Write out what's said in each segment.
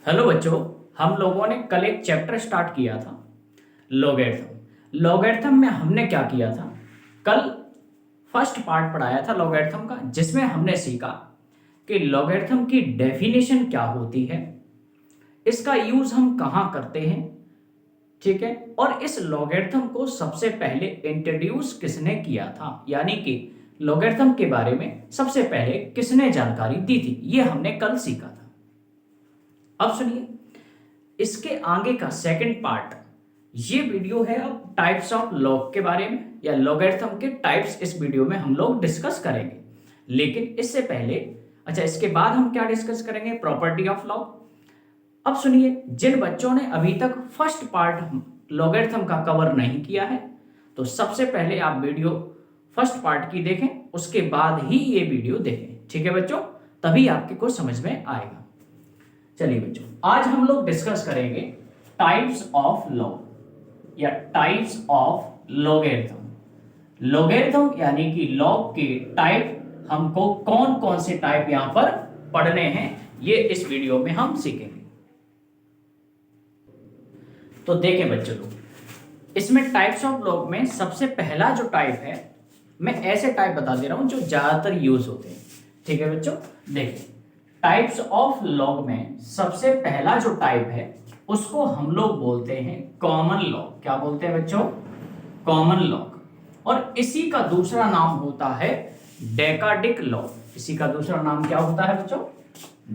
Hello बच्चों, हम लोगों ने कल एक चैप्टर स्टार्ट किया था लॉगरिथम। लॉगरिथम में हमने क्या किया था? कल फर्स्ट पार्ट पढ़ाया था लॉगरिथम का, जिसमें हमने सीखा कि लॉगरिथम की डेफिनेशन क्या होती है, इसका यूज हम कहाँ करते हैं, ठीक है। और इस लॉगरिथम को सबसे पहले इंट्रोड्यूस किसने किया था, यानी कि लॉगरिथम के बारे में सबसे पहले किसने जानकारी दी थी, ये हमने कल सीखा था। अब सुनिए, इसके आगे का सेकंड पार्ट, ये वीडियो है अब टाइप्स ऑफ लॉग के बारे में, या लॉगरिथम के टाइप्स इस वीडियो में हम लोग डिस्कस करेंगे। लेकिन इससे पहले, अच्छा, इसके बाद हम क्या डिस्कस करेंगे? Property of log. अब सुनिए, जिन बच्चों ने अभी तक फर्स्ट पार्ट लॉगरिथम का कवर नहीं किया है, तो सबसे पहले आप वीडियो फर्स्ट पार्ट की देखें, उसके बाद ही ये वीडियो देखें, ठीक है बच्चों? तभी आपके को समझ में आएगा। चलिए बच्चों, आज हम लोग डिस्कस करेंगे टाइप्स ऑफ लॉग या टाइप्स ऑफ लॉगरिथम। लॉगरिथम यानी कि लॉग के टाइप, हमको कौन कौन से टाइप यहां पर पढ़ने हैं, ये इस वीडियो में हम सीखेंगे। तो देखें बच्चों लोग, इसमें टाइप्स ऑफ लॉग में सबसे पहला जो टाइप है, मैं ऐसे टाइप बता दे रहा हूं जो ज्यादातर यूज होते हैं, ठीक है बच्चों? देखिए, टाइप्स ऑफ लॉग में सबसे पहला जो टाइप है उसको हम लोग बोलते हैं कॉमन लॉग। क्या बोलते हैं बच्चों? Common log. और इसी का दूसरा नाम होता है डेकाडिक लॉग। इसी का दूसरा नाम क्या होता है बच्चों?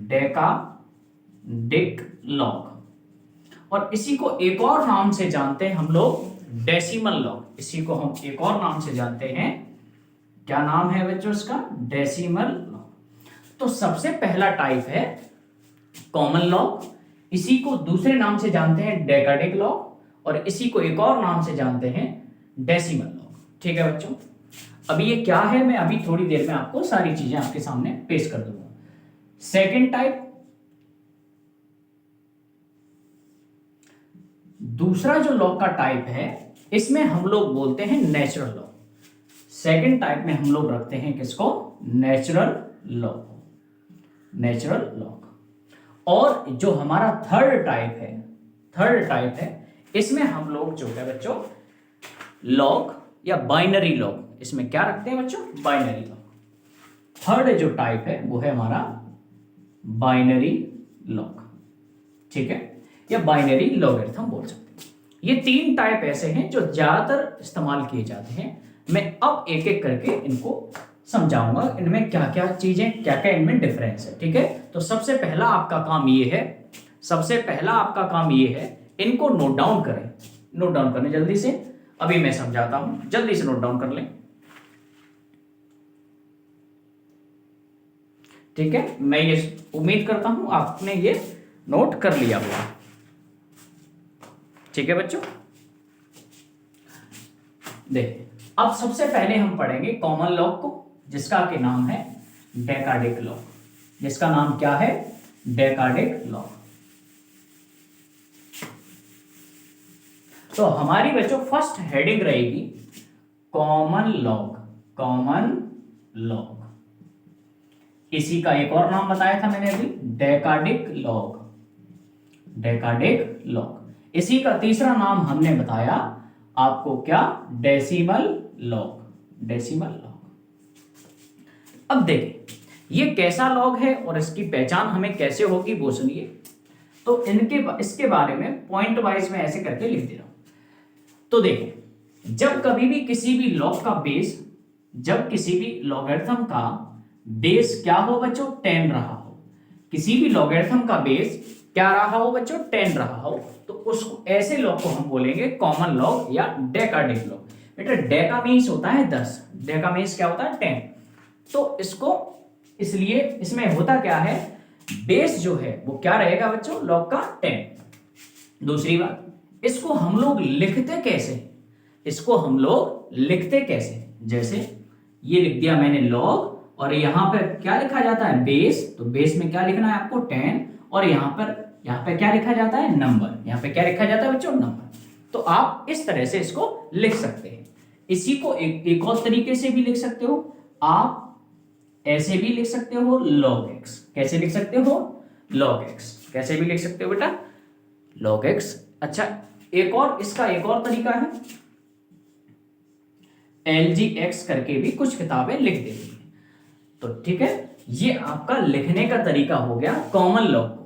डेकाडिक लॉग। और इसी को एक और नाम से जानते हैं हम लोग, डेसिमल लॉग। इसी को हम एक और नाम से जानते हैं, क्या नाम है बच्चों इसका? Decimal log. तो सबसे पहला टाइप है कॉमन लॉग, इसी को दूसरे नाम से जानते हैं डेकाडिक लॉग, और इसी को एक और नाम से जानते हैं डेसिमल लॉग, ठीक है बच्चों? अभी ये क्या है, मैं अभी थोड़ी देर में आपको सारी चीजें आपके सामने पेश कर दूंगा। सेकेंड टाइप, दूसरा जो लॉग का टाइप है, इसमें हम लोग बोलते हैं नेचुरल लॉग। सेकेंड टाइप में हम लोग रखते हैं किसको? Natural log. Natural log. और जो हमारा थर्ड टाइप है, इसमें हम लोग जो है बच्चों लॉग या बाइनरी लॉग, इसमें क्या रखते हैं बच्चों? Binary log. थर्ड जो टाइप है वो है हमारा बाइनरी लॉग, ठीक है, या बाइनरी लॉगरिथम बोल सकते हैं। ये तीन टाइप ऐसे हैं जो ज्यादातर इस्तेमाल किए जाते हैं। मैं अब एक एक करके इनको समझाऊंगा, इनमें क्या क्या चीजें, क्या क्या इनमें डिफरेंस है, ठीक है? तो सबसे पहला आपका काम ये है, इनको नोट डाउन करें। नोट डाउन करें जल्दी से, अभी मैं समझाता हूं, जल्दी से नोट डाउन कर लें, ठीक है? मैं ये उम्मीद करता हूं आपने ये नोट कर लिया होगा, ठीक है बच्चों? देखिए, अब सबसे पहले हम पढ़ेंगे कॉमन लॉग को, जिसका के नाम है डेकाडिक लॉग। जिसका नाम क्या है? डेकाडिक लॉग। तो हमारी बच्चों फर्स्ट हेडिंग रहेगी कॉमन लॉग। कॉमन लॉग, इसी का एक और नाम बताया था मैंने अभी, डेकाडिक लॉग। डेकाडिक लॉग। इसी का तीसरा नाम हमने बताया आपको, क्या? Decimal log. Decimal log. अब देखिए, ये कैसा लॉग है और इसकी पहचान हमें कैसे होगी वो सुनिए। तो इसके बारे में पॉइंट वाइज में ऐसे करके लिख दे रहा हूं। तो देखिए, जब कभी भी किसी भी लॉग का बेस, जब किसी भी लॉगरिथम का बेस क्या हो बच्चों? 10 रहा हो। किसी भी लॉगरिथम का बेस क्या रहा हो बच्चों? 10 रहा हो, तो उसको, ऐसे लॉग को हम बोलेंगे कॉमन लॉग या डेकाडिक लॉग। बेटा, डेका मीन्स होता है 10, डेका मीन्स क्या होता है? 10। तो इसको, इसलिए इसमें होता क्या है, बेस जो है वो क्या रहेगा बच्चों? लॉग का 10। दूसरी बात, इसको हम लोग लिखते कैसे? जैसे ये लिख दिया मैंने लॉग, और यहां पर क्या लिखा जाता है? बेस। तो बेस में क्या लिखना है आपको? 10। और यहां पर क्या लिखा जाता है? नंबर। यहां पे क्या लिखा जाता है बच्चों? नंबर। तो आप इस तरह से इसको लिख सकते हैं। इसी को एक और तरीके से भी लिख सकते हो आप, ऐसे भी लिख सकते हो log x। कैसे लिख सकते हो? log x। कैसे भी लिख सकते हो बेटा, log x। अच्छा, इसका एक और तरीका है, lgx करके भी कुछ किताबें लिख देती हैं। तो ठीक है, ये आपका लिखने का तरीका हो गया कॉमन लॉग को।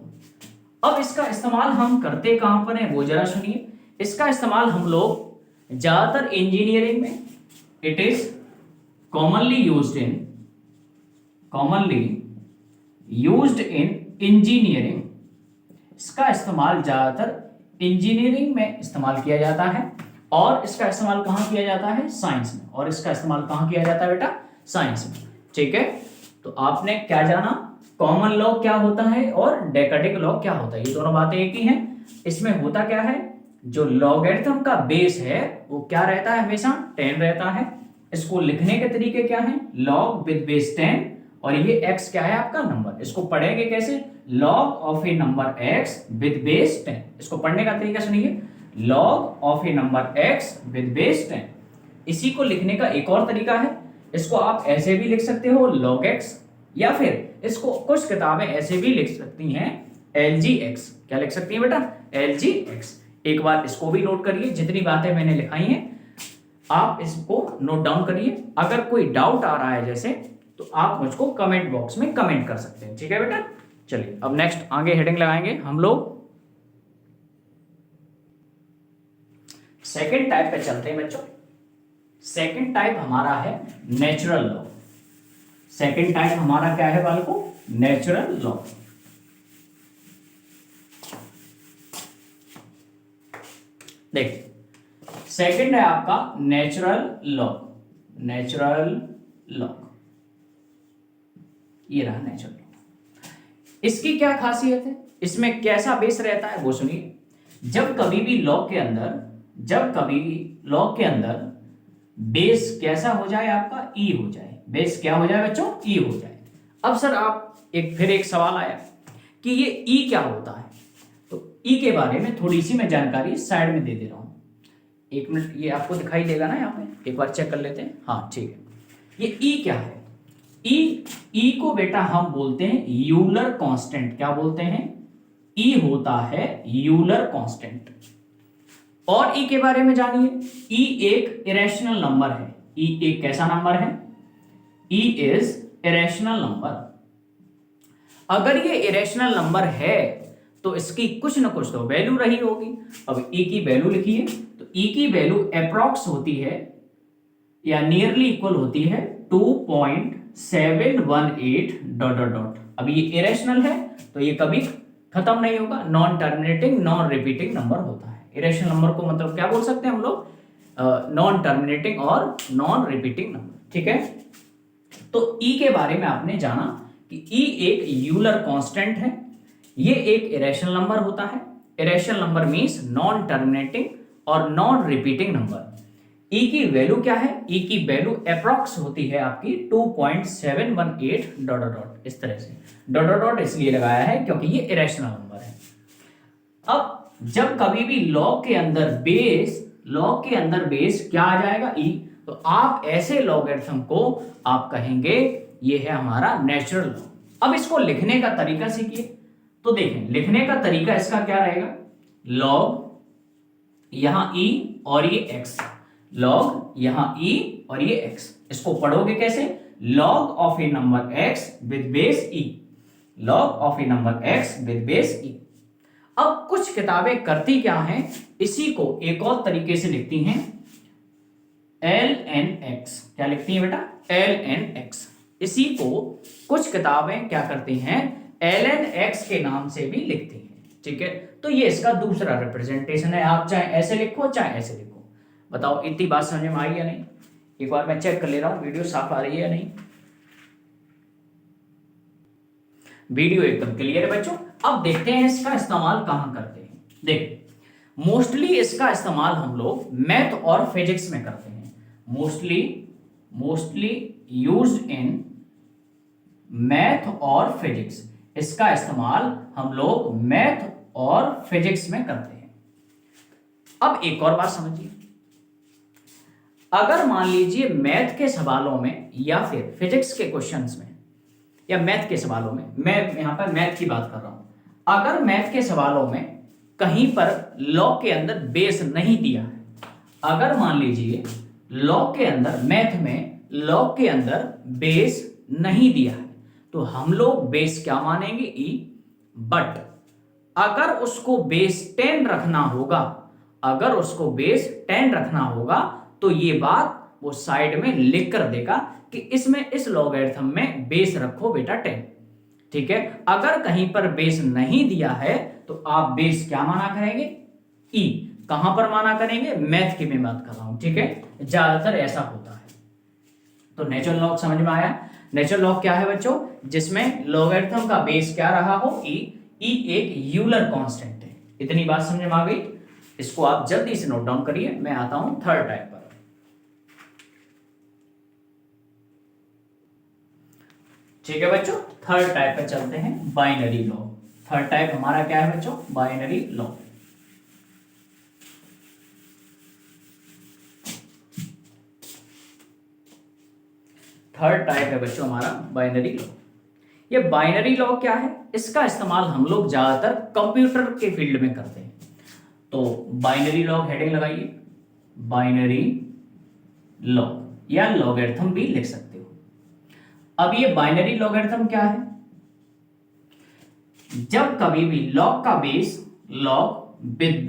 अब इसका इस्तेमाल हम करते कहां पर है वो जरा सुनिए। इसका इस्तेमाल हम लोग ज्यादातर इंजीनियरिंग में, it is commonly used in engineering. इसका इस्तेमाल ज्यादातर इंजीनियरिंग में इस्तेमाल किया जाता है, और इसका इस्तेमाल कहां किया जाता है, साइंस में। और इसका इस्तेमाल कहां किया जाता है बेटा, साइंस में। ठीक है, तो आपने क्या जाना, कॉमन लॉग क्या होता है और डेकाडिक लॉग क्या होता है, ये दोनों बातें एक ही हैं। इसमें होता क्या है, जो लॉगरिथम का बेस है वो क्या रहता है, हमेशा 10 रहता है। इसको लिखने के तरीके क्या हैं, log विद बेस 10, और ये x क्या है आपका नंबर। इसको पढ़ेंगे कैसे, log of a number x with base 10। इसको पढ़ने का तरीका सुनिए, log of a number x with base 10। इसी को लिखने का एक और तरीका है, इसको आप ऐसे भी लिख सकते हो log x, या फिर इसको कुछ किताबें ऐसे भी लिख सकती हैं lgx। क्या लिख सकती हैं बेटा, lgx। एक बार इसको भी नोट करिए, जितनी बातें मैंने लिखाई हैं आप इसको नोट डाउन करिए। अगर कोई डाउट आ रहा है जैसे, तो आप मुझको कमेंट बॉक्स में कमेंट कर सकते हैं। ठीक है बेटा, चलिए अब नेक्स्ट आगे हेडिंग लगाएंगे हम लोग। सेकंड टाइप पे चलते हैं बच्चों। सेकंड टाइप हमारा है नेचुरल लॉ। सेकंड टाइप हमारा क्या है बालकों, नेचुरल लॉ। देखिए, सेकंड है आपका नेचुरल लॉ। ये रहा नेचुरल लॉ। इसकी क्या खासियत है, इसमें कैसा बेस रहता है वो सुनिए। जब कभी भी लॉ के अंदर बेस कैसा हो जाए आपका, ई हो जाए। बेस क्या हो जाए बच्चों, ई हो जाए। अब सर आप फिर एक सवाल आया कि ये ई क्या होता है, तो ई के बारे में थोड़ी सी मैं जानकारी साइड में दे दे रहा हूं। एक मिनट, ये आपको दिखाई देगा ना यहाँ पे, एक बार चेक कर लेते हैं। हाँ ठीक है, ये ई क्या है, ई को बेटा हम बोलते हैं यूलर कांस्टेंट। क्या बोलते हैं, ई होता है यूलर कांस्टेंट। और ई के बारे में जानिए, ई एक इरेशनल नंबर है। ई एक कैसा नंबर है, ई इज इरेशनल नंबर। अगर ये इरेशनल नंबर है तो इसकी कुछ ना कुछ तो वैल्यू रही होगी। अब ई की वैल्यू लिखिए, तो ई की वैल्यू अप्रॉक्स होती है या नियरली इक्वल होती है 2.718 डॉट डॉट डॉट। अब ये इरेशनल है तो ये कभी खत्म नहीं होगा, non terminating non repeating number होता है। इरेशनल नंबर को मतलब क्या बोल सकते हैं हम लोग, नॉन टर्मिनेटिंग और नॉन रिपीटिंग नंबर। ठीक है, तो ई के बारे में आपने जाना कि ई एक यूलर कांस्टेंट है, ये एक इरेशनल नंबर होता है। Irrational number means non terminating और नॉन रिपीटिंग नंबर। ई की वैल्यू क्या है, ई की वैल्यू अप्रॉक्स होती है आपकी 2.718 डॉट डॉट डॉट। इस तरह से डॉट डॉट डॉट इसलिए लगाया है क्योंकि ये इरेशनल नंबर है। अब जब कभी भी लॉग के अंदर बेस क्या आ जाएगा, ई, तो आप ऐसे लॉगरिथम को आप कहेंगे ये है हमारा नेचुरल लॉ। अब इसको लिखने का तरीका सीखिए। तो देखें, लिखने का तरीका इसका क्या रहेगा, लॉग यहां ई और ये एक्स, लॉग यहां ई और ये एक्स। इसको पढ़ोगे कैसे, log of a number x with base e, log of a number x with base e. अब कुछ किताबें करती क्या हैं, इसी को एक और तरीके से लिखती हैं ln(x). क्या लिखती हैं बेटा, ln(x). इसी को कुछ किताबें क्या करती हैं, ln(x) के नाम से भी लिखती हैं। ठीक है, तो ये इसका दूसरा रिप्रेजेंटेशन है। आप चाहे ऐसे लिखो चाहे ऐसे लिखो। बताओ इतनी बात समझ में आई या नहीं, एक बार मैं चेक कर ले रहा हूं वीडियो साफ आ रही है या नहीं। वीडियो एकदम क्लियर है बच्चों। अब देखते हैं इसका इस्तेमाल कहां करते हैं। देखिए, मोस्टली इसका इस्तेमाल हम लोग मैथ और फिजिक्स में करते हैं। मोस्टली यूज्ड इन मैथ और फिजिक्स। इसका इस्तेमाल हम लोग मैथ और फिजिक्स में करते हैं। अब एक और बात समझिए, अगर मान लीजिए मैथ के सवालों में या फिर फिजिक्स के क्वेश्चंस में या मैथ के सवालों में, मैं यहां पर मैथ की बात कर रहा हूं, अगर मैथ के सवालों में कहीं पर लॉग के अंदर बेस नहीं दिया है, अगर मान लीजिए लॉग के अंदर, मैथ में लॉग के अंदर बेस नहीं दिया है, तो हम लोग बेस क्या मानेंगे? ई। बट अगर उसको बेस 10 रखना होगा, अगर उसको बेस 10 रखना होगा, तो ये बात वो साइड में लिख कर देगा कि इसमें, इस लॉगरिथम में बेस रखो बेटा 10। ठीक है, अगर कहीं पर बेस नहीं दिया है तो आप बेस क्या माना करेंगे? ई। कहां पर माना करेंगे? मैथ की मैं बात कर रहा हूं। ठीक है, ज्यादातर ऐसा होता है। तो नेचुरल लॉग समझ में आया? नेचुरल लॉग क्या है बच्चों? जिसमें लॉगरिथम का बेस क्या रहा हो? ई। ई एक यूलर कांस्टेंट है। इतनी बात समझ में आ गई? इसको आप जल्दी से नोट डाउन करिए। मैं आता हूं थर्ड टाइप पर। ठीक है बच्चों, थर्ड टाइप पर चलते हैं, बाइनरी लॉग। थर्ड टाइप हमारा क्या है बच्चों? Binary log. थर्ड टाइप है बच्चों हमारा बाइनरी लॉग। ये बाइनरी लॉग क्या है? इसका इस्तेमाल हम लोग ज्यादातर कंप्यूटर के फील्ड में करते हैं। तो बाइनरी लॉग हेडिंग लगाइए, बाइनरी लॉग या लॉगरिथम भी लिख सकते हो। अब ये बाइनरी लॉगरिथम क्या है? जब कभी भी लॉग का बेस, लॉग विद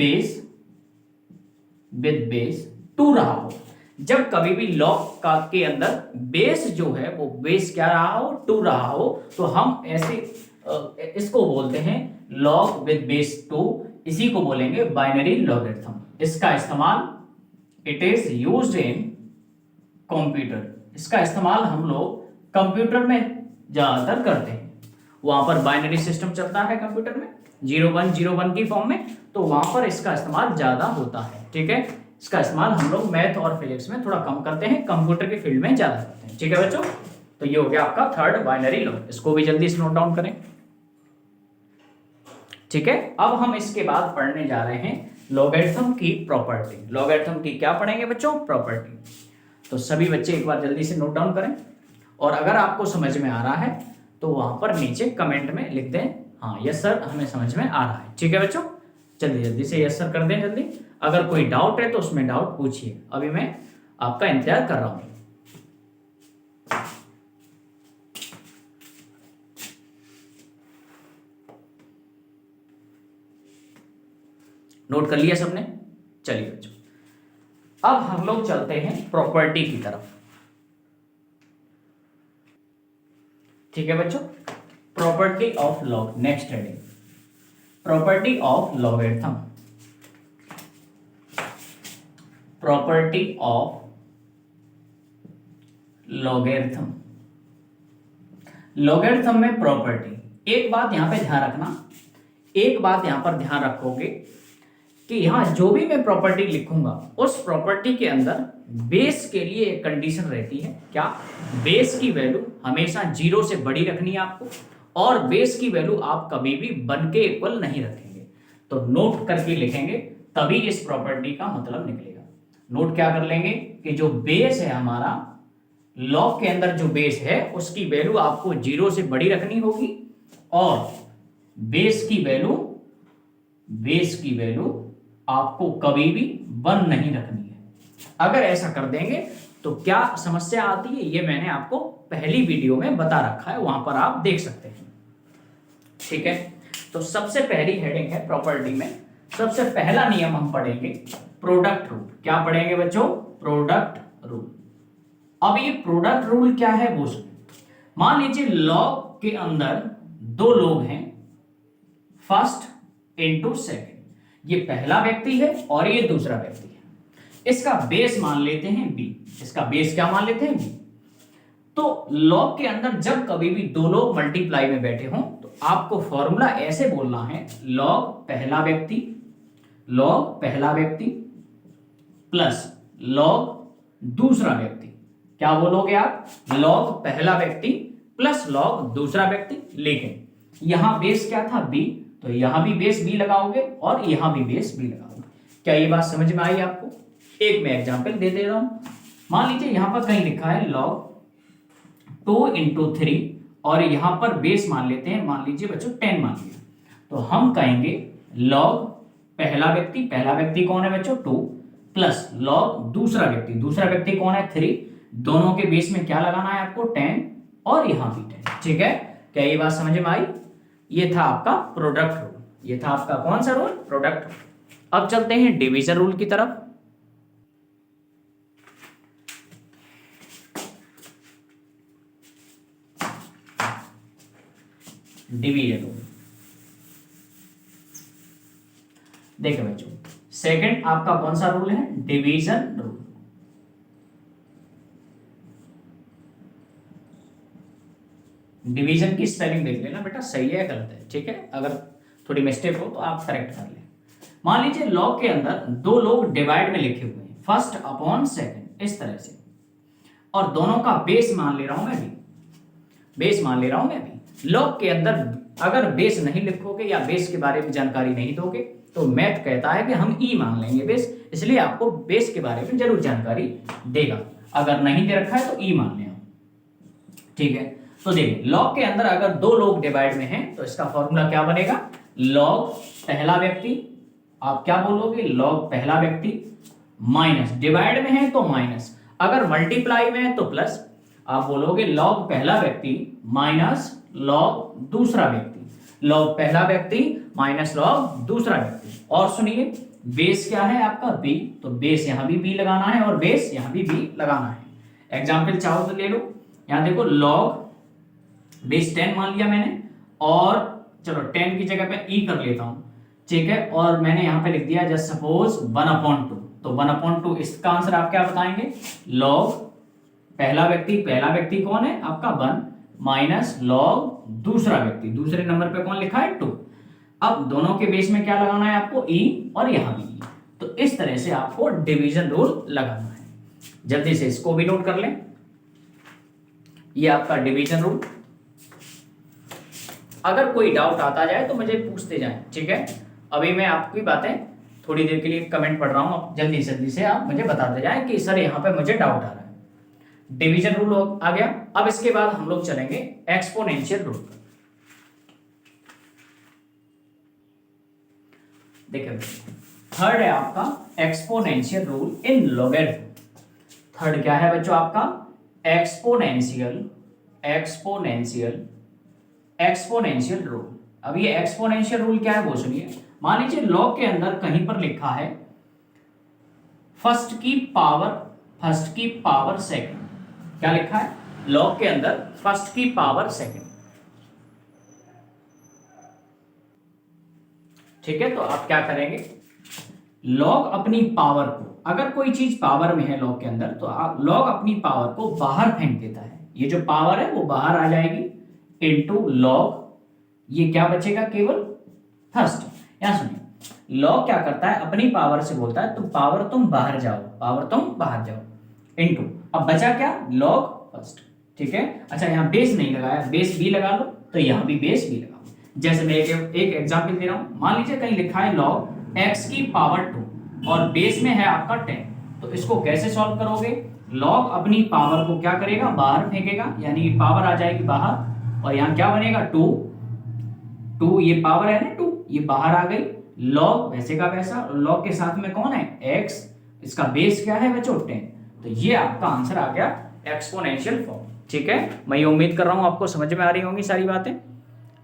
बेस 2 रहा हो, जब कभी भी लॉग का के अंदर बेस जो है वो बेस क्या रहा हो? 2 रहा हो, तो हम ऐसे इसको बोलते हैं लॉग विद बेस 2। इसी को बोलेंगे बाइनरी लॉगरिथम। इसका इस्तेमाल, it is used in computer, इसका इस्तेमाल हम लोग कंप्यूटर में ज्यादातर करते हैं। वहां पर बाइनरी सिस्टम चलता है कंप्यूटर में 0101 की फॉर्म में, तो वहां पर इसका इस्तेमाल ज्यादा होता है। ठीक है, इसका इस्तेमाल हम लोग मैथ और फिजिक्स में थोड़ा कम करते हैं, कंप्यूटर के फील्ड में ज्यादा करते हैं। ठीक है बच्चों, तो ये हो गया आपका थर्ड बाइनरी लॉग। इसको भी जल्दी से नोट डाउन करें। ठीक है, अब हम इसके बाद पढ़ने जा रहे हैं लॉगरिथम की प्रॉपर्टी। लॉगरिथम की क्या पढ़ेंगे बच्चों? प्रॉपर्टी। तो सभी बच्चे एक बार जल्दी से नोट डाउन करें, और अगर आपको समझ में आ रहा है तो वहां पर नीचे कमेंट में लिख दें, हाँ यस सर हमें समझ में आ रहा है। ठीक है बच्चों, जल्दी जल्दी से यस सर कर दें जल्दी। अगर कोई डाउट है तो उसमें डाउट पूछिए, अभी मैं आपका इंतजार कर रहा हूं। नोट कर लिया सबने? चलिए बच्चों, अब हम लोग चलते हैं प्रॉपर्टी की तरफ। ठीक है बच्चों, property of log, next heading, property of logarithm. Property of logarithm. Logarithm में प्रॉपर्टी, एक बात यहां पे ध्यान रखना, एक बात यहां पर ध्यान रखोगे कि यहां जो भी मैं प्रॉपर्टी लिखूंगा उस प्रॉपर्टी के अंदर बेस के लिए एक कंडीशन रहती है। क्या? बेस की वैल्यू हमेशा 0 से बड़ी रखनी है आपको, और बेस की वैल्यू आप कभी भी 1 के इक्वल नहीं रखेंगे। तो नोट करके लिखेंगे, तभी इस प्रॉपर्टी का मतलब निकलेगा। नोट क्या कर लेंगे कि जो बेस है हमारा, लॉग के अंदर जो बेस है उसकी वैल्यू आपको 0 से बड़ी रखनी होगी, और बेस की वैल्यू आपको कभी भी 1 नहीं रखनी है। अगर ऐसा कर देंगे तो क्या समस्या आती है, ये मैंने आपको पहली वीडियो में बता रखा है, वहां पर आप देख सकते हैं। ठीक है, तो सबसे पहली हेडिंग है प्रॉपर्टी में, सबसे पहला नियम हम पढ़ेंगे प्रोडक्ट रूल। क्या पढ़ेंगे बच्चों? Product rule. अब ये प्रोडक्ट रूल क्या है वो सुनिए। मान लीजिए लॉग के अंदर 2 लोग हैं, फर्स्ट इंटू सेकेंड, ये पहला व्यक्ति है और ये दूसरा व्यक्ति है। इसका बेस मान लेते हैं बी, इसका बेस क्या मान लेते हैं? बी। तो लॉग के अंदर जब कभी भी 2 लोग मल्टीप्लाई में बैठे हों तो आपको फॉर्मूला ऐसे बोलना है, लॉग पहला व्यक्ति प्लस लॉग दूसरा व्यक्ति। क्या बोलोगे आप? लॉग पहला व्यक्ति प्लस लॉग दूसरा व्यक्ति। लेकिन यहां बेस क्या था? बी, तो यहां भी बेस बी लगाओगे और यहां भी बेस बी लगाओगे। क्या ये बात समझ में आई आपको? एक मैं एग्जांपल दे दे रहा हूं। मान लीजिए यहां पर कहीं लिखा है लॉग 2 × 3 और यहां पर बेस मान लेते हैं, मान लीजिए बच्चों 10 मान लिया, तो हम कहेंगे लॉग पहला व्यक्ति कौन है बच्चों 2 प्लस लॉग दूसरा व्यक्ति कौन है 3, दोनों के बीच में क्या लगाना है आपको 10 और यहां भी 10। ठीक है, क्या ये बात समझ में आई? ये था आपका प्रोडक्ट रूल, ये था आपका कौन सा रूल? Product rule. अब चलते हैं डिवीजन रूल की तरफ। डिवीजन रूल देखिए बच्चों, सेकंड आपका कौन सा रूल है? Division rule. डिवीजन की स्पेलिंग देख लेना बेटा, सही है गलत है, ठीक है? अगर थोड़ी मिस्टेक हो तो आप करेक्ट कर लें। मान लीजिए लॉग के अंदर दो लोग डिवाइड में लिखे हुए हैं, फर्स्ट अपॉन सेकंड, इस तरह से, और दोनों का बेस मान ले रहा हूं मैं भी, बेस मान ले रहा हूं मैं भी। लॉग के अंदर अगर बेस नहीं लिखोगे या बेस के बारे में जानकारी नहीं दोगे तो मैथ कहता है कि हम ई मान लेंगे बेस, इसलिए आपको बेस के बारे में जरूर जानकारी देगा। अगर नहीं दे रखा है तो ई मान लें, ठीक है? तो देखिए लॉग के अंदर अगर दो लोग डिवाइड में हैं तो इसका फॉर्मूला क्या बनेगा? लॉग पहला व्यक्ति, आप क्या बोलोगे? लॉग पहला व्यक्ति माइनस, डिवाइड में है तो माइनस, अगर मल्टीप्लाई में है तो प्लस, आप बोलोगे लॉग पहला व्यक्ति माइनस लॉग दूसरा व्यक्ति, लॉग पहला व्यक्ति माइनस लॉग दूसरा व्यक्ति। और सुनिए बेस क्या है आपका? बी, तो बेस यहां भी बी लगाना है और बेस यहां भी बी लगाना है। एग्जाम्पल चाहो तो ले लो, यहां देखो लॉग बेस 10 मान लिया मैंने, और चलो 10 की जगह पे ई कर लेता हूं, ठीक है? और मैंने यहां पे लिख दिया जस्ट सपोज 1/2, तो 1/2 इसका आंसर आप क्या बताएंगे? लॉग पहला व्यक्ति कौन है आपका 1 माइनस लॉग दूसरा व्यक्ति, दूसरे नंबर पे कौन लिखा है 2। अब दोनों के बेस में क्या लगाना है आपको? ई, और यहां भी ई। तो इस तरह से आपको डिवीजन रूल लगाना है। जल्दी से इसको भी नोट कर लें, ये आपका डिवीजन रूल। अगर कोई डाउट आता जाए तो मुझे पूछते जाएं, ठीक है? अभी मैं आपकी बातें थोड़ी देर के लिए कमेंट पढ़ रहा हूं, आप जल्दी से आप मुझे बताते जाएं कि सर यहां पे मुझे डाउट आ रहा है। डिवीजन रूल आ गया। अब इसके बाद हम लोग चलेंगे एक्सपोनेंशियल रूल पर। देखिए थर्ड है आपका exponential rule in logarithm. Third क्या है बच्चों आपका? Exponential rule. अब ये एक्सपोनेंशियल रूल क्या है वो सुनिए। मान लीजिए लॉग के अंदर कहीं पर लिखा है फर्स्ट की पावर सेकंड, क्या लिखा है लॉग के अंदर? फर्स्ट की पावर सेकंड, ठीक है? तो आप क्या करेंगे? लॉग अपनी पावर को, अगर कोई चीज पावर में है लॉग के अंदर तो आप लॉग अपनी पावर को बाहर फेंक देता है, ये जो पावर है वो बाहर आ जाएगी इनटू लॉग, ये क्या बचेगा? केवल फर्स्ट। यहां सुनिए लॉग क्या करता है? अपनी पावर से बोलता है तुम पावर तुम बाहर जाओ इनटू, अब बचा क्या? लॉग फर्स्ट, ठीक है? अच्छा यहां बेस नहीं लगाया, बेस बी लगा लो, तो यहां भी बेस बी लगाओ। जैसे मैं एक एग्जांपल दे रहा हूं, मान लीजिए कहीं लिखा है लॉग एक्स की पावर 2 और बेस में है आपका 10, तो इसको कैसे सॉल्व करोगे? लॉग अपनी पावर को क्या करेगा? बाहर फेंकेगा, यानी पावर आ जाएगी बाहर, और यहां क्या बनेगा? 2, ये पावर है ना 2, ये बाहर आ गई, लॉग वैसे का वैसा, लॉग के साथ में कौन है? x, इसका बेस क्या है बच्चों? 10। तो ये आपका आंसर आ गया एक्सपोनेंशियल फॉर्म, ठीक है? मैं ये उम्मीद कर रहा हूं आपको समझ में आ रही होंगी सारी बातें।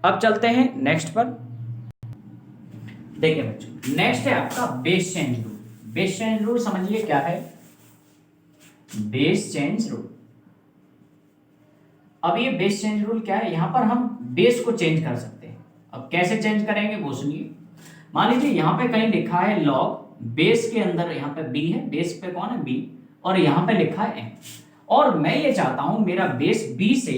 अब चलते हैं नेक्स्ट पर। देखिए बच्चों नेक्स्ट है आपका base change rule. Base change rule समझिए क्या है? बेस चेंज रूल, अब ये बेस चेंज रूल क्या है? यहां पर हम बेस को चेंज कर सकते हैं। अब कैसे चेंज करेंगे वो सुनिए। मान लीजिए यहां पे कहीं लिखा है लॉग, बेस के अंदर यहां पे b है, बेस पे कौन है? b, और यहां पे लिखा है m, और मैं ये चाहता हूं मेरा बेस b से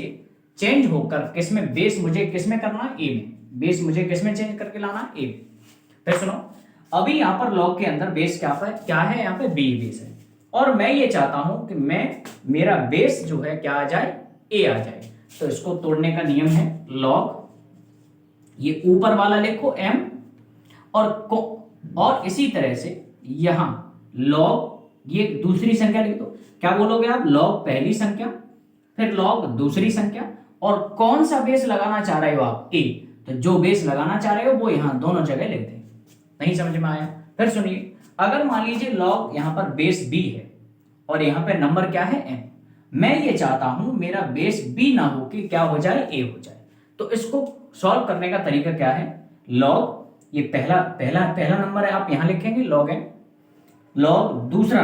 चेंज होकर किस में? बेस मुझे किस में करना है? a में। बेस मुझे किस में चेंज करके लाना है? a में। फिर सुनो, अभी यहां पर लॉग के अंदर बेस क्या है? यहाँ पे b बेस है, और मैं ये चाहता हूं कि मेरा बेस जो है क्या आ जाए? a आ जाए। तो इसको तोड़ने का नियम है लॉग, ये ऊपर वाला लिखो m, और इसी तरह से यहां लॉग ये दूसरी संख्या लिख दो। क्या बोलोगे आप? लॉग पहली संख्या, फिर लॉग दूसरी संख्या, और कौन सा बेस लगाना चाह रहे हो आप? a। तो जो बेस लगाना चाह रहे हो वो यहाँ दोनों जगह लिख दें। नहीं समझ में आया? फिर सुनिए, अगर मान लीजिए लॉग यहाँ पर बेस b है और यहाँ पे नंबर क्या है m, मैं ये चाहता हूं मेरा बेस b ना हो कि क्या हो जाए, a हो जाए। तो इसको सॉल्व करने का तरीका क्या है, लॉग ये पहला पहला पहला नंबर है, आप यहां लिखेंगे लॉग n, लॉग दूसरा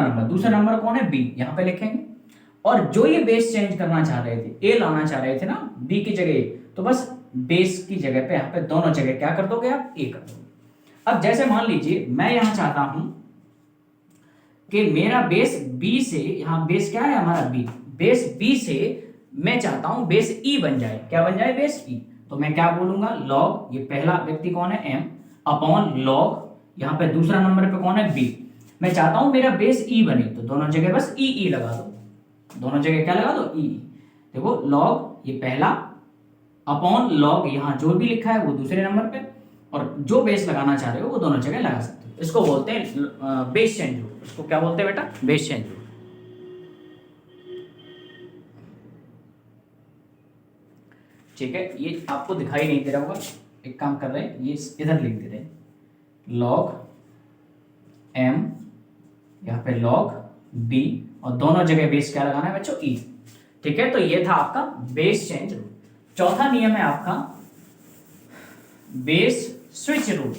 नंबर कौन है, b, यहां पे लिखेंगे। और जो ये बेस चेंज करना चाह रहे थे, a लाना चाह रहे थे ना b की जगह, तो बस बेस की जगह पे यहाँ पे दोनों जगह क्या कर दोगे आप, a कर दोगे। अब जैसे मान लीजिए मैं यहां चाहता हूं कि मेरा बेस b से, यहां बेस क्या है हमारा b, बेस b से मैं चाहता हूं बेस e बन जाए, क्या बन जाए, बेस e। तो मैं क्या बोलूंगा, लॉग ये पहला व्यक्ति कौन है m अपॉन लॉग यहाँ पे दूसरा नंबर पे कौन है b। मैं चाहता हूं मेरा बेस e बने, तो दोनों जगह बस e लगा दो, दोनों जगह क्या लगा दो, e। देखो लॉग ये पहला अपॉन लॉग यहाँ जो भी लिखा है वो दूसरे नंबर पे, और जो बेस लगाना चाह रहे हो वो दोनों जगह लगा सकते हो। इसको बोलते हैं बेस चेंज रूल। इसको क्या बोलते हैं बेटा, बेस चेंज रूल। ठीक है, ये आपको दिखाई नहीं दे रहा होगा, एक काम कर रहे हैं, ये इधर लिख दे रहे हैं, लॉग m यहाँ पे लॉग b, और दोनों जगह बेस क्या लगाना है बच्चों, e। ठीक है, तो ये था आपका बेस चेंज रूल। चौथा नियम है आपका बेस स्विच रूल।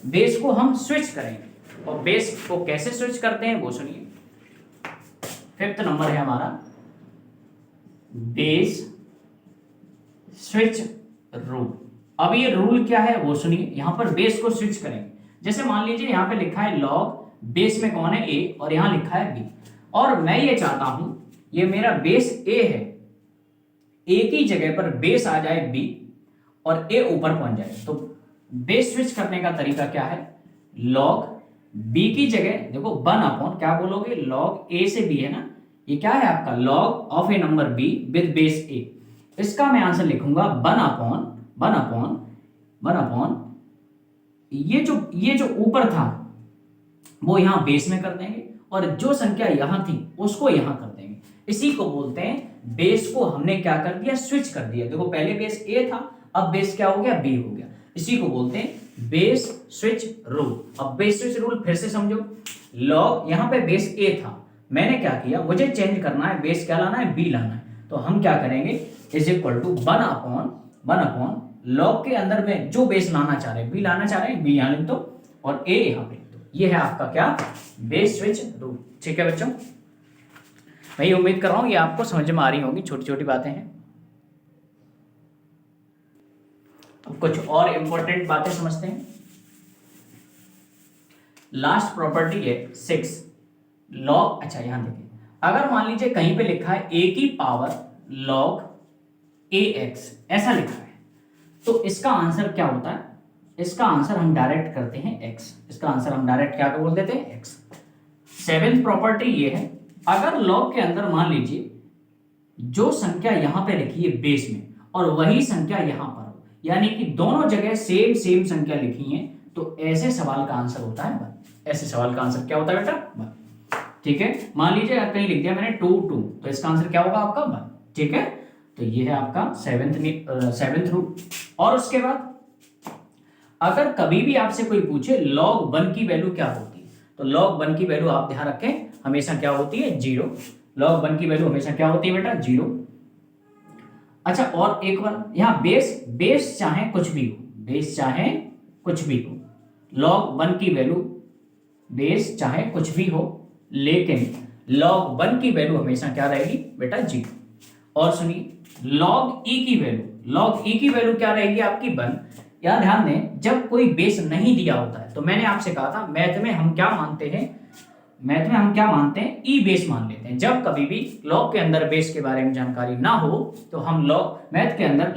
बेस को हम स्विच करेंगे, और बेस को कैसे स्विच करते हैं वो सुनिए। फिफ्थ नंबर है हमारा बेस स्विच रूल। अब ये रूल क्या है वो सुनिए, यहां पर बेस को स्विच करेंगे। जैसे मान लीजिए यहां पे लिखा है लॉग, बेस में कौन है a, और यहां लिखा है b, और मैं ये चाहता हूं ये मेरा बेस a है, a की जगह पर बेस आ जाए b और a ऊपर पहुंच जाए। तो बेस स्विच करने का तरीका क्या है, लॉग b की जगह देखो 1 अपॉन क्या बोलोगे, लॉग a से b है ना, ये क्या है आपका log of a number b with base a। इसका मैं आंसर लिखूंगा 1 अपॉन ये जो ऊपर था वो यहां बेस में कर देंगे, और जो संख्या यहां थी उसको यहां कर देंगे। इसी को बोलते हैं बेस को हमने क्या कर दिया, स्विच कर दिया। देखो पहले बेस a था, अब बेस क्या हो गया, b हो गया। इसी को बोलते हैं बेस स्विच रूल। अब बेस स्विच रूल फिर से समझो, लॉग यहां पे बेस a था, मैंने क्या किया, मुझे चेंज करना है, बेस क्या लाना है, b लाना है। तो हम क्या करेंगे, is equal to 1 upon log के अंदर में जो बेस लाना चाह रहे हैं, b लाना चाह रहे हैं, b यहां लिख दो और a यहां पे लिख दो। ये है आपका क्या, बेस स्विच रूल। ठीक है बच्चों, मैं उम्मीद कर रहा हूं ये आपको समझ में आ रही होगी, छोटी छोटी बातें हैं। अब कुछ और इंपॉर्टेंट बातें समझते हैं। लास्ट प्रॉपर्टी है 6 लॉग। अच्छा यहां देखिए, अगर मान लीजिए कहीं पे लिखा है a की पावर लॉग ax, ऐसा लिखा है, तो इसका आंसर क्या होता है, इसका आंसर हम डायरेक्ट करते हैं x। इसका आंसर हम डायरेक्ट क्या बोल देते हैं, x। 7th प्रॉपर्टी ये है, अगर लॉग के अंदर मान लीजिए जो संख्या यहां पे लिखी है बेस में और वही संख्या यहां पर हो, यानी कि दोनों जगह सेम संख्या लिखी है, तो ऐसे सवाल का आंसर होता है 1। ऐसे सवाल का आंसर क्या होता है बेटा, 1। ठीक है, मान लीजिए कहीं लिख दिया मैंने 2 2, तो इसका आंसर क्या होगा आपका 1। ठीक है, तो ये है आपका 7th रूल। और उसके बाद अगर कभी भी आपसे कोई पूछे लॉग 1 की वैल्यू क्या होती है, तो लॉग 1 की वैल्यू आप ध्यान रखें हमेशा क्या होती है, 0। लॉग 1 की वैल्यू हमेशा क्या होती है बेटा, 0। अच्छा और एक बार यहां बेस चाहे कुछ भी हो, बेस चाहे कुछ भी हो, लॉग 1 की वैल्यू बेस चाहे कुछ भी हो, लेकिन लॉग 1 की वैल्यू हमेशा क्या रहेगी बेटा, 0। और सुनिए लॉग e की वैल्यू क्या रहेगी आपकी 1। यहां ध्यान दें, जब कोई बेस नहीं दिया होता है, तो मैंने आपसे कहा था मैथ में हम क्या मानते हैं, ई बेस मान लेते हैं। जब कभी भी लॉग के अंदर बेस के बारे में जानकारी ना हो, तो हम लॉग मैथ के अंदर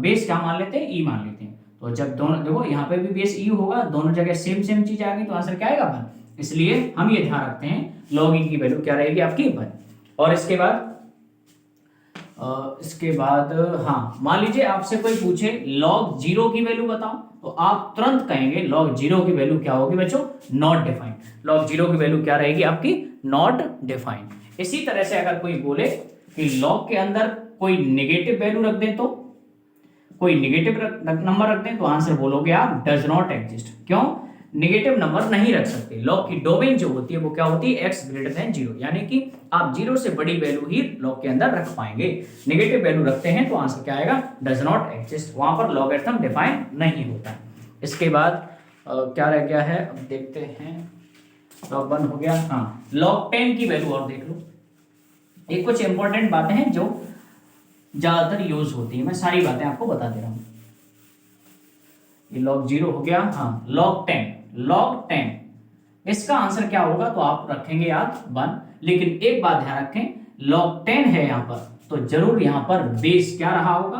बेस क्या मान लेते हैं, ई मान लेते हैं। तो जब दोनों देखो यहाँ पे भी बेस ई होगा, दोनों जगह सेम चीज आ गई, तो आंसर क्या आएगा 1। इसलिए हम ये ध्यान रखते हैं लॉग ई की वैल्यू क्या रहेगी आपकी 1। और इसके बाद हाँ, मान लीजिए आपसे कोई पूछे लॉग 0 की वैल्यू बताओ, तो आप तुरंत कहेंगे लॉग 0 की वैल्यू क्या होगी बच्चों, नॉट डिफाइंड। लॉग 0 की वैल्यू क्या रहेगी आपकी, नॉट डिफाइंड। इसी तरह से अगर कोई बोले कि लॉग के अंदर कोई नेगेटिव वैल्यू रख दे, तो कोई नेगेटिव नंबर रखते हैं तो आंसर बोलोगे आप डज नॉट एग्जिस्ट। क्यों? नेगेटिव नंबर नहीं रख सकते। लॉग की डोमेन जो होती है वो क्या होती है? x ग्रेटर देन 0, यानी कि आप 0 से बड़ी वैल्यू ही लॉग के अंदर रख पाएंगे। नेगेटिव वैल्यू रखते हैं तो आंसर क्या आएगा? Does not exist. वहां पर लॉगरिथम डिफाइन नहीं होता है। इसके बाद क्या रह गया है, अब देखते हैं। लॉग 1 हो गया। हाँ, लॉग 10 की वैल्यू और देख लो। एक कुछ इंपॉर्टेंट बातें हैं जो ज्यादातर यूज होती है, मैं सारी बातें आपको बता दे रहा हूं। ये log 0 हो गया। हाँ, log 10 इसका आंसर क्या होगा? तो आप रखेंगे याद 1, लेकिन एक बात ध्यान रखें, log 10 है यहां पर, तो जरूर यहां पर बेस क्या रहा होगा?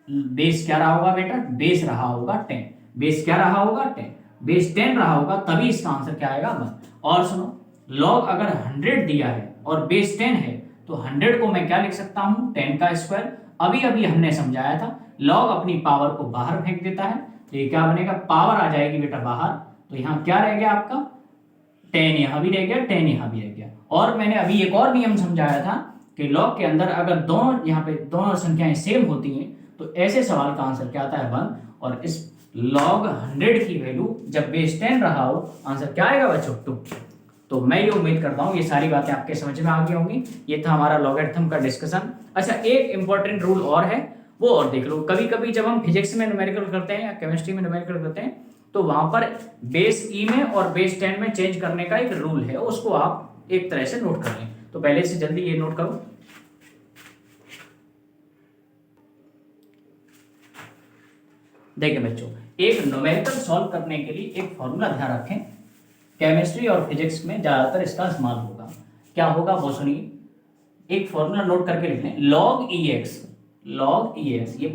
बेस क्या रहा होगा बेटा? बेस रहा होगा 10। बेस क्या रहा होगा? 10। बेस 10 रहा होगा, तभी इसका आंसर क्या आएगा? 1। और सुनो, log अगर 100 दिया है और बेस 10 है तो 100 को मैं क्या लिख सकता हूं? 10 का स्क्वायर। अभी अभी हमने समझाया था, लॉग अपनी पावर को बाहर फेंक देता है, तो ये क्या बनेगा? पावर आ जाएगी बेटा बाहर, तो यहाँ क्या रह गया आपका? 10 यहाँ भी रह गया, 10 यहाँ भी रह गया। और मैंने अभी एक और नियम समझाया था कि लॉग के अंदर अगर दोनों यहाँ पे दोनों संख्याएं सेम होती हैं तो ऐसे सवाल का आंसर क्या आता है? 1। और इस log 100 की वैल्यू जब बेस 10 रहा हो, आंसर क्या आएगा बच्चों? 2। तो मैं ये उम्मीद करता हूँ ये सारी बातें आपके समझ में आ गई होंगी। ये था हमारा लॉगरिथम का डिस्कशन। अच्छा, एक इंपॉर्टेंट रूल और है, वो और देख लो। कभी कभी जब हम फिजिक्स में न्यूमेरिकल करते हैं या केमिस्ट्री में न्यूमेरिकल करते हैं तो वहां पर बेस ई में और बेस 10 में चेंज करने का एक रूल है, उसको आप एक तरह से नोट कर लें। तो पहले से जल्दी ये नोट करो। देखिए बच्चों, एक न्यूमेरिकल सॉल्व करने के लिए एक फॉर्मूला ध्यान रखें, केमिस्ट्री और फिजिक्स में ज्यादातर इसका इस्तेमाल होगा। क्या होगा वो सुनिए, एक फॉर्मूला नोट करके लिख लें। log ex, ये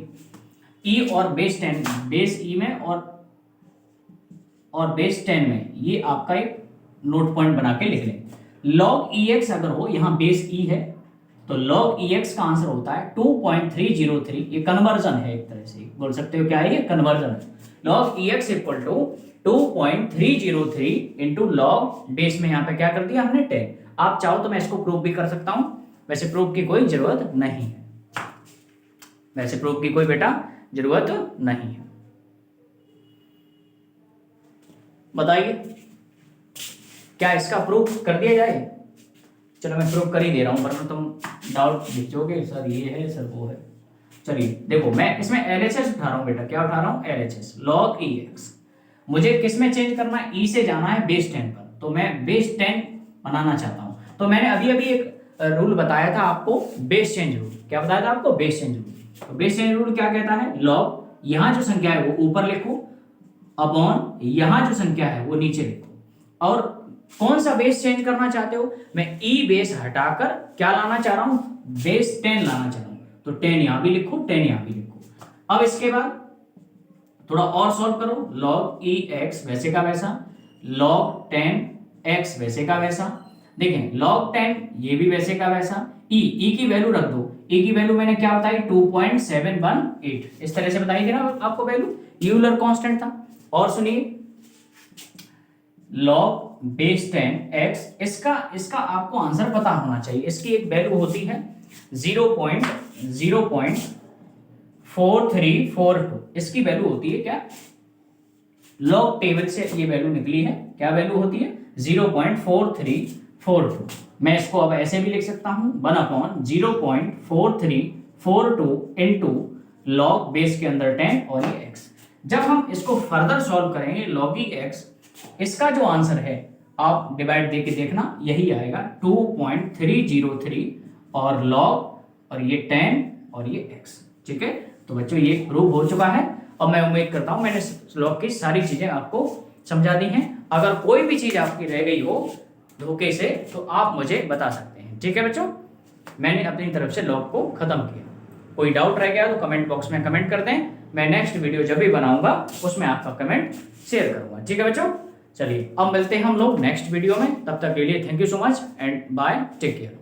ई और बेस 10, बेस ई में और बेस 10 में, ये आपका एक नोट पॉइंट बना के लिख लें। log ex अगर हो, यहाँ बेस ई है, तो log ex का आंसर होता है 2.303। ये कन्वर्जन है, एक तरह से बोल सकते हो क्या है, ये कन्वर्जन है। log ex equal to 2.303 into log base में यहाँ पे क्या कर दिया हमने? 10। आप चाहो तो मैं इसको प्रूव भी कर सकता हूं, वैसे प्रूफ की कोई जरूरत नहीं है, वैसे प्रूफ की कोई बेटा जरूरत नहीं है। बताइए क्या इसका प्रूफ कर दिया जाए? चलो मैं प्रूफ कर ही दे रहा हूं, वरना तुम डाउट लिखोगे सर ये है सर वो है। चलिए देखो, मैं इसमें LHS उठा रहा हूं बेटा। क्या उठा रहा हूं? LHS, log ex। मुझे किस में चेंज करना है? ई से जाना है बेस 10 पर, तो मैं बेस 10 बनाना चाहता हूं। तो मैंने अभी अभी एक रूल बताया था आपको, बेस चेंज रूल। क्या बताया था आपको? Base change rule. तो बेस चेंज रूल क्या कहता है? लॉग यहां जो संख्या है वो ऊपर लिखो, अपॉन यहां जो संख्या है वो नीचे लिखो। और कौन सा बेस चेंज करना चाहते हो? मैं ई बेस हटाकर क्या लाना चाह रहा हूं? बेस 10 लाना चाह रहा हूं। तो 10 यहां भी लिखो, 10 यहां भी लिखो। अब इसके बाद थोड़ा और सॉल्व करो। log e x वैसे का वैसा, log 10 x वैसे का वैसा। देखें log 10 ये भी वैसे का वैसा। e की वैल्यू रख दो। e की वैल्यू मैंने क्या बताई? 2.718। इस तरह से बताई थी ना आपको वैल्यू, यूलर कांस्टेंट था। और सुनिए, log बेस 10 x, इसका आपको आंसर पता होना चाहिए। इसकी एक वैल्यू होती है 0.4342। इसकी वैल्यू होती है क्या? लॉग टेबल से ये वैल्यू निकली है। क्या वैल्यू होती है? 0.4342। मैं इसको अब ऐसे भी लिख सकता हूं, 1/0.4342 इंटू लॉग बेस के अंदर 10 और ये x। जब हम इसको फर्दर सॉल्व करेंगे log x, इसका जो आंसर है आप डिवाइड देके देखना, यही आएगा 2.303 और लॉग और ये 10 और ये x। ठीक है, तो बच्चों ये प्रूव हो चुका है। और मैं उम्मीद करता हूं मैंने लॉग की सारी चीजें आपको समझा दी हैं। अगर कोई भी चीज आपकी रह गई हो धोखे से तो आप मुझे बता सकते हैं। ठीक है बच्चों, मैंने अपनी तरफ से लॉग को खत्म किया। कोई डाउट रह गया तो कमेंट बॉक्स में कमेंट कर दें। मैं नेक्स्ट वीडियो जब भी बनाऊंगा उसमें आपका कमेंट शेयर करूंगा। ठीक है बच्चों, चलिए अब मिलते हैं हम लोग नेक्स्ट वीडियो में। तब तक के लिए thank you so much and bye, take care.